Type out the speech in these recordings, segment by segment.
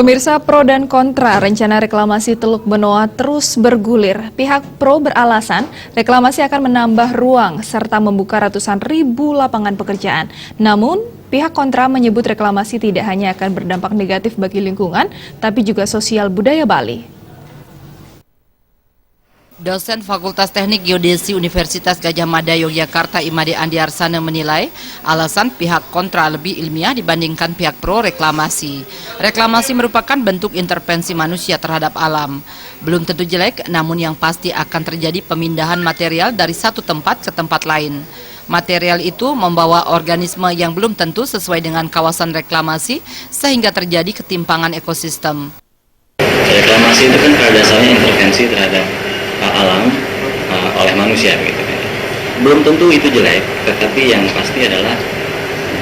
Pemirsa, pro dan kontra rencana reklamasi Teluk Benoa terus bergulir. Pihak pro beralasan reklamasi akan menambah ruang serta membuka ratusan ribu lapangan pekerjaan. Namun, pihak kontra menyebut reklamasi tidak hanya akan berdampak negatif bagi lingkungan, tapi juga sosial budaya Bali. Dosen Fakultas Teknik Geodesi Universitas Gadjah Mada Yogyakarta Imade Andiarsana menilai alasan pihak kontra lebih ilmiah dibandingkan pihak pro reklamasi. Reklamasi merupakan bentuk intervensi manusia terhadap alam. Belum tentu jelek, namun yang pasti akan terjadi pemindahan material dari satu tempat ke tempat lain. Material itu membawa organisme yang belum tentu sesuai dengan kawasan reklamasi sehingga terjadi ketimpangan ekosistem. Reklamasi itu kan pada dasarnya intervensi terhadap alam oleh manusia gitu kan. Belum tentu itu jelek, tetapi yang pasti adalah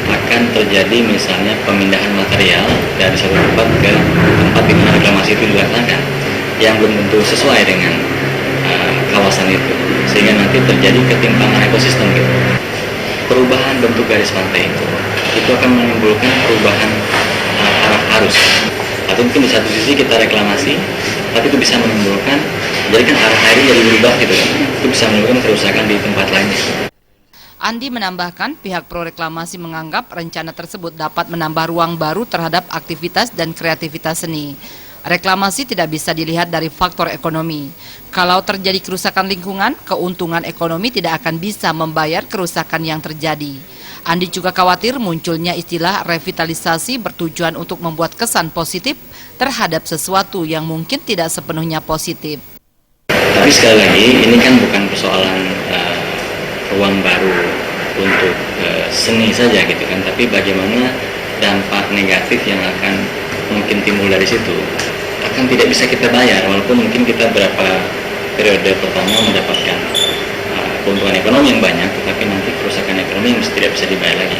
akan terjadi misalnya pemindahan material dari satu tempat ke tempat di mana reklamasi itu dilaksanakan yang belum tentu sesuai dengan kawasan itu, sehingga nanti terjadi ketimpangan ekosistem gitu. Perubahan bentuk garis pantai itu akan menimbulkan perubahan arah arus. Atau mungkin di satu sisi kita reklamasi, tapi itu bisa menimbulkan, jadi kan arah airnya jadi berubah gitu kan, itu bisa menimbulkan kerusakan di tempat lain. Andi menambahkan pihak pro reklamasi menganggap rencana tersebut dapat menambah ruang baru terhadap aktivitas dan kreativitas seni. Reklamasi tidak bisa dilihat dari faktor ekonomi. Kalau terjadi kerusakan lingkungan, keuntungan ekonomi tidak akan bisa membayar kerusakan yang terjadi. Andi juga khawatir munculnya istilah revitalisasi bertujuan untuk membuat kesan positif terhadap sesuatu yang mungkin tidak sepenuhnya positif. Tapi sekali lagi, ini kan bukan persoalan ruang baru untuk seni saja gitu kan, tapi bagaimana dampak negatif yang akan mungkin timbul dari situ akan tidak bisa kita bayar, walaupun mungkin kita berapa periode pertama mendapatkan keuntungan ekonomi yang banyak, tetapi nanti kerusakan ekonomi yang tidak bisa dibayar lagi.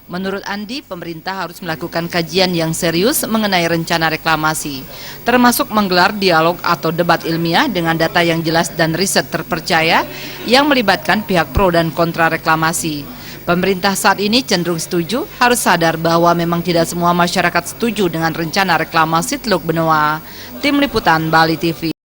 Menurut Andi, pemerintah harus melakukan kajian yang serius mengenai rencana reklamasi, termasuk menggelar dialog atau debat ilmiah dengan data yang jelas dan riset terpercaya yang melibatkan pihak pro dan kontra reklamasi. Pemerintah saat ini cenderung setuju, harus sadar bahwa memang tidak semua masyarakat setuju dengan rencana reklamasi Teluk Benoa. Tim Liputan Bali TV.